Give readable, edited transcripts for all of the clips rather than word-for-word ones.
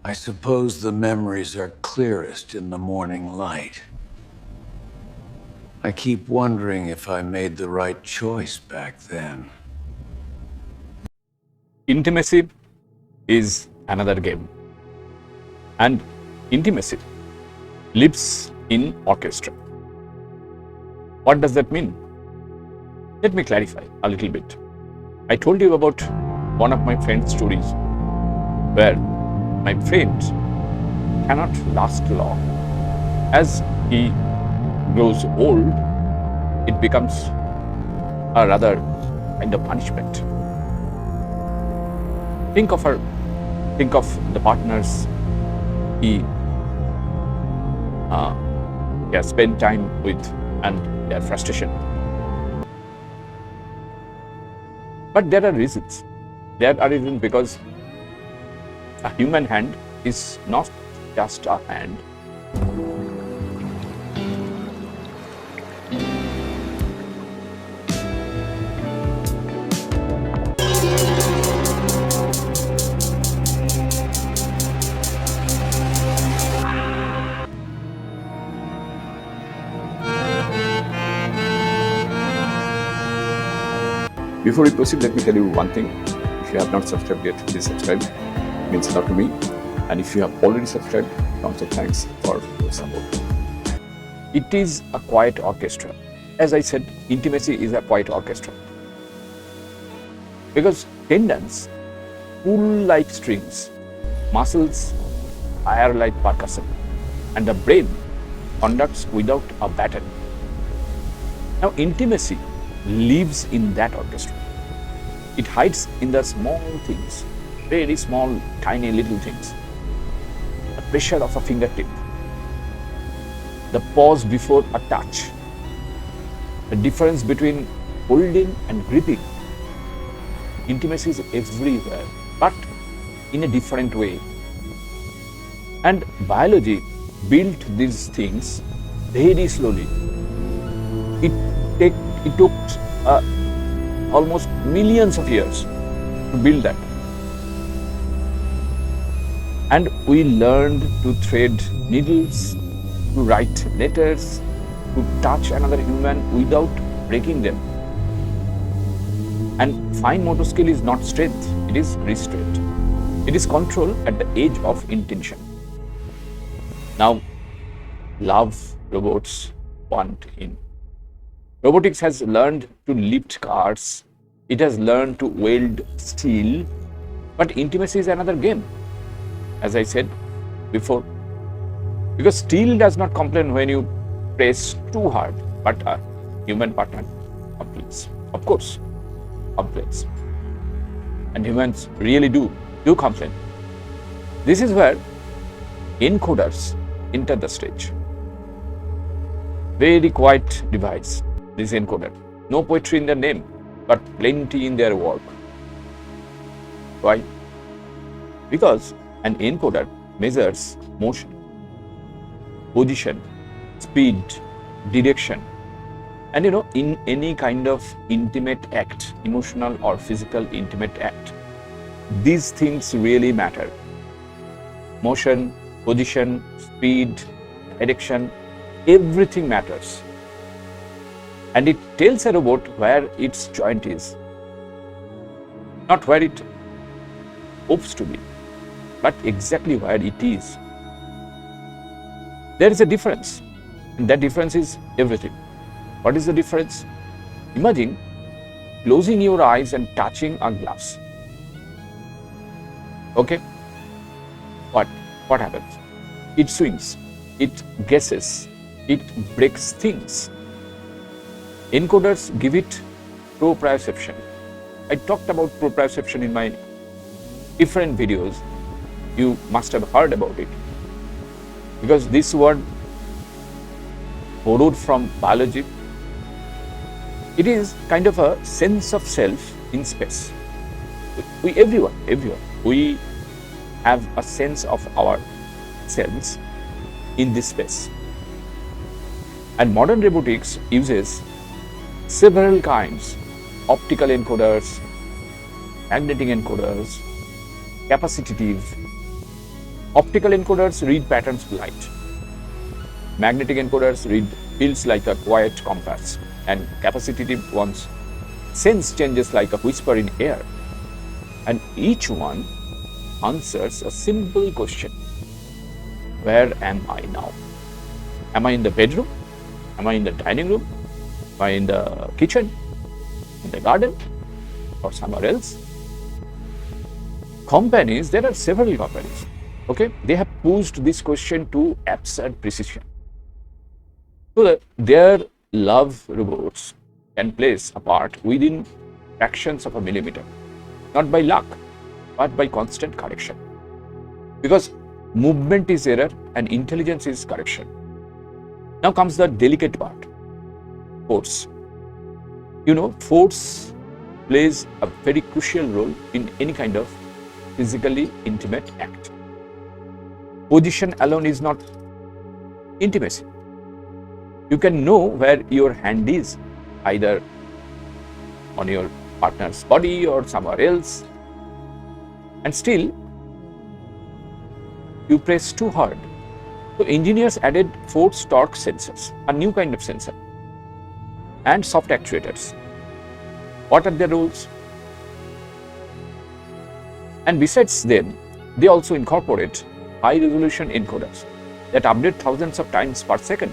I suppose the memories are clearest in the morning light. I keep wondering if I made the right choice back then. Intimacy is another game. And intimacy lives in orchestra. What does that mean? Let me clarify a little bit. I told you about one of my friend's stories where my friend cannot last long. As he grows old, it becomes a rather kind of punishment. Think of the partners he has spent time with and their frustration. But there are reasons. There are reasons because a human hand is not just a hand. Before we proceed, let me tell you one thing. If you have not subscribed yet, please subscribe. It means a lot to me. And if you have already subscribed, also thanks for your support. It is a quiet orchestra. As I said, intimacy is a quiet orchestra. Because tendons pull like strings, muscles fire like percussion, and the brain conducts without a baton. Now, intimacy lives in that orchestra. It hides in the small things, very small, tiny little things. The pressure of a fingertip, the pause before a touch, the difference between holding and gripping. Intimacy is everywhere, but in a different way. And biology built these things very slowly. It took almost millions of years to build that. And we learned to thread needles, to write letters, to touch another human without breaking them. And fine motor skill is not strength, it is restraint. It is control at the edge of intention. Now, love robots want in. Robotics has learned to lift cars, it has learned to weld steel, but intimacy is another game, as I said before. Because steel does not complain when you press too hard, but a human partner complains. Of course, complains. And humans really do complain. This is where encoders enter the stage. Very quiet device, this encoder. No poetry in their name, but plenty in their work. Why? Because an encoder measures motion, position, speed, direction. And in any kind of intimate act, emotional or physical intimate act, these things really matter. Motion, position, speed, direction, everything matters. And it tells a robot where its joint is, not where it hopes to be, but exactly where it is. There is a difference, and that difference is everything. What is the difference? Imagine closing your eyes and touching a glass. Okay? What happens? It swings, it guesses, it breaks things. Encoders give it proprioception. I talked about proprioception in my different videos. You must have heard about it. Because this word borrowed from biology, it is kind of a sense of self in space. Everyone, we have a sense of ourselves in this space. And modern robotics uses several kinds: optical encoders, magnetic encoders, capacitive, Optical encoders read patterns of light. Magnetic encoders read fields like a quiet compass, and capacitive ones sense changes like a whisper in air. And each one answers a simple question: where am I now? Am I in the bedroom? Am I in the dining room? Am I in the kitchen? In the garden? Or somewhere else? Companies, there are several companies, okay, they have posed this question to absurd precision. So that their love robots can place a part within fractions of a millimeter, not by luck, but by constant correction. Because movement is error and intelligence is correction. Now comes the delicate part, force. Force plays a very crucial role in any kind of physically intimate act. Position alone is not intimacy. You can know where your hand is, either on your partner's body or somewhere else, and still you press too hard. So engineers added force torque sensors, a new kind of sensor, and soft actuators. What are their roles? And besides them, they also incorporate high-resolution encoders that update thousands of times per second.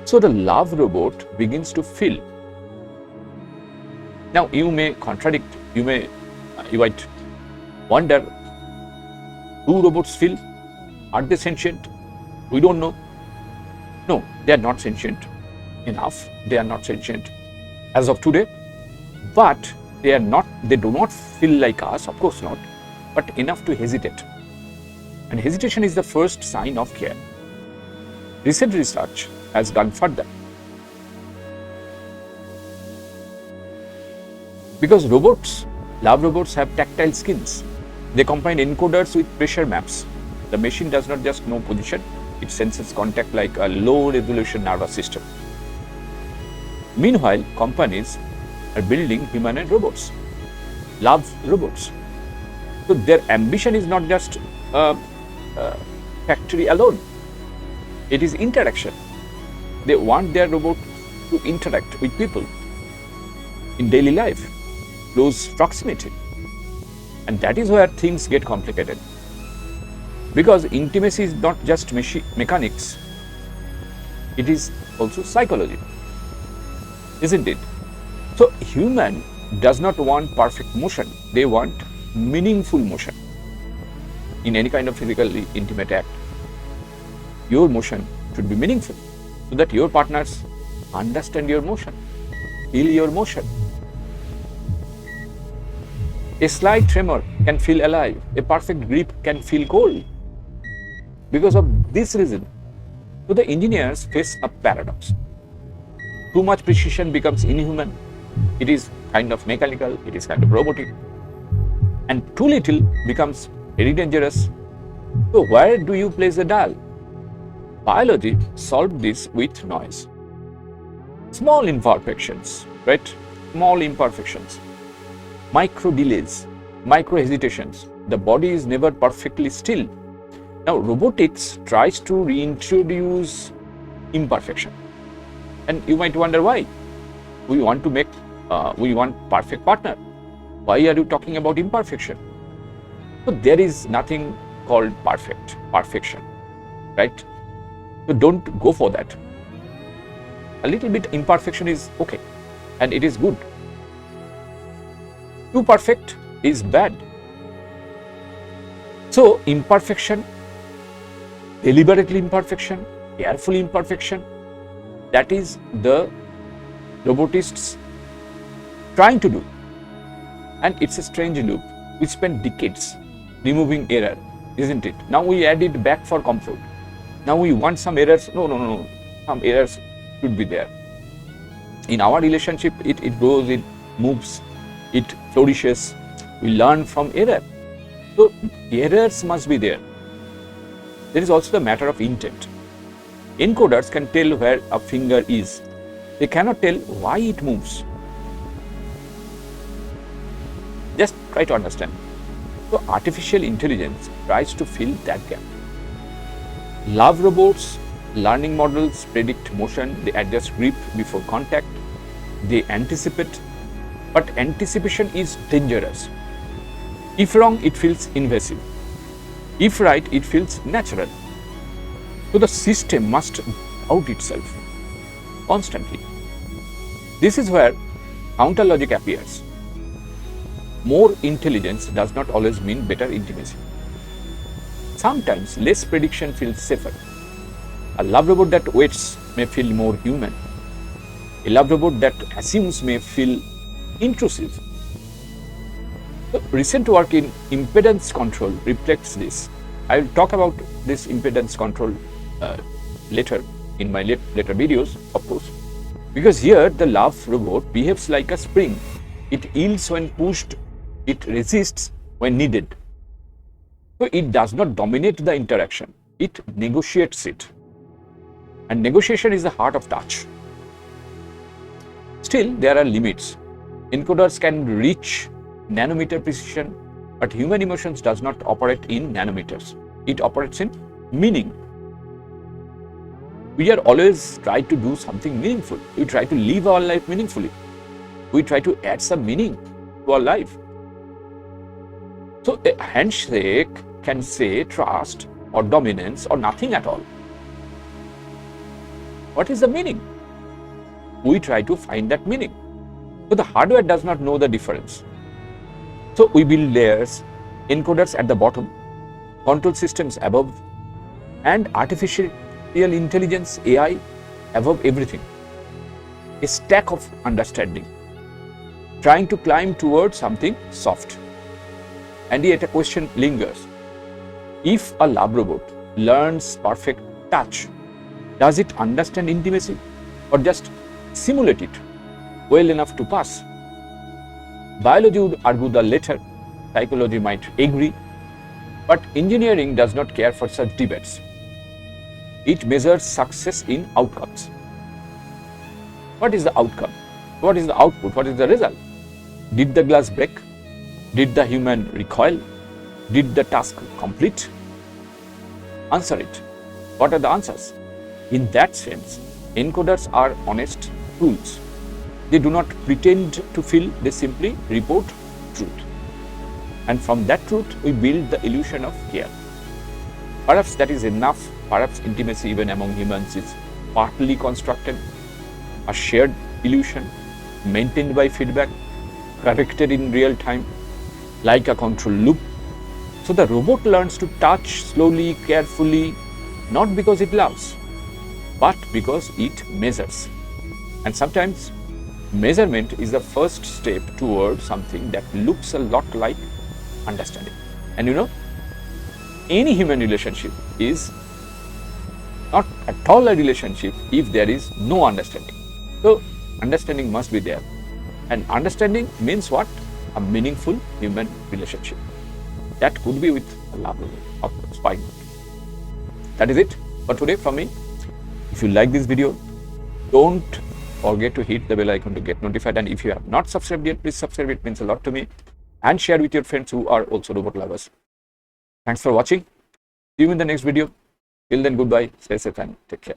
So the love robot begins to feel. Now you may contradict, you might wonder, do robots feel? Are they sentient? We don't know. No, they are not sentient enough. They are not sentient as of today, but they do not feel like us, of course not, but enough to hesitate. And hesitation is the first sign of care. Recent research has gone further. Because love robots have tactile skins. They combine encoders with pressure maps. The machine does not just know position, it senses contact like a low-resolution nervous system. Meanwhile, companies are building humanoid robots, love robots. So their ambition is not just factory alone, it is interaction. They want their robot to interact with people in daily life, close proximity. And that is where things get complicated. Because intimacy is not just mechanics, it is also psychology, isn't it? So human does not want perfect motion, they want meaningful motion. In any kind of physically intimate act, your motion should be meaningful so that your partners understand your motion, feel your motion. A slight tremor can feel alive, a perfect grip can feel cold. Because of this reason, so the engineers face a paradox. Too much precision becomes inhuman, it is kind of mechanical, it is kind of robotic, and too little becomes very dangerous. So where do you place the dial? Biology solved this with noise. Small imperfections, right? Small imperfections, micro delays, micro hesitations. The body is never perfectly still. Now robotics tries to reintroduce imperfection. And you might wonder why. We want perfect partner. Why are you talking about imperfection? So there is nothing called perfection, right? So don't go for that. A little bit imperfection is okay, and it is good. Too perfect is bad. So imperfection, deliberately imperfection, careful imperfection, that is the robotists trying to do. And it's a strange loop. We spent decades removing error, isn't it? Now we add it back for comfort. Now we want some errors. No. Some errors should be there. In our relationship, it grows, it moves, it flourishes. We learn from error. So errors must be there. There is also the matter of intent. Encoders can tell where a finger is. They cannot tell why it moves. Just try to understand. So artificial intelligence tries to fill that gap. Love robots, learning models predict motion, they adjust grip before contact, they anticipate, but anticipation is dangerous. If wrong, it feels invasive. If right, it feels natural. So the system must doubt itself constantly. This is where counter logic appears. More intelligence does not always mean better intimacy. Sometimes less prediction feels safer. A love robot that waits may feel more human. A love robot that assumes may feel intrusive. So recent work in impedance control reflects this. I will talk about this impedance control later in my later videos, of course, because here the love robot behaves like a spring. It yields when pushed, it resists when needed. So it does not dominate the interaction, it negotiates it. And negotiation is the heart of touch. Still, there are limits. Encoders can reach nanometer precision, but human emotions does not operate in nanometers. It operates in meaning. We are always trying to do something meaningful. We try to live our life meaningfully. We try to add some meaning to our life. So a handshake can say trust or dominance or nothing at all. What is the meaning? We try to find that meaning. So the hardware does not know the difference. So we build layers, encoders at the bottom, control systems above, and artificial intelligence, AI, above everything. A stack of understanding, trying to climb towards something soft. And yet a question lingers. If a love robot learns perfect touch, does it understand intimacy or just simulate it well enough to pass? Biology would argue the latter, psychology might agree, but engineering does not care for such debates. It measures success in outcomes. What is the outcome? What is the output? What is the result? Did the glass break? Did the human recoil? Did the task complete? Answer it. What are the answers? In that sense, encoders are honest tools. They do not pretend to feel, they simply report truth. And from that truth, we build the illusion of care. Perhaps that is enough. Perhaps intimacy even among humans is partly constructed, a shared illusion maintained by feedback, corrected in real time, like a control loop. So the robot learns to touch slowly, carefully, not because it loves, but because it measures. And sometimes measurement is the first step toward something that looks a lot like understanding. And you know, any human relationship is not at all a relationship if there is no understanding. So understanding must be there. And understanding means what? A meaningful human relationship. That could be with a love robot, of course, why not? That is it for today from me. If you like this video, don't forget to hit the bell icon to get notified. And if you have not subscribed yet, please subscribe. It means a lot to me. And share with your friends who are also robot lovers. Thanks for watching. See you in the next video. Till then, goodbye. Stay safe and take care.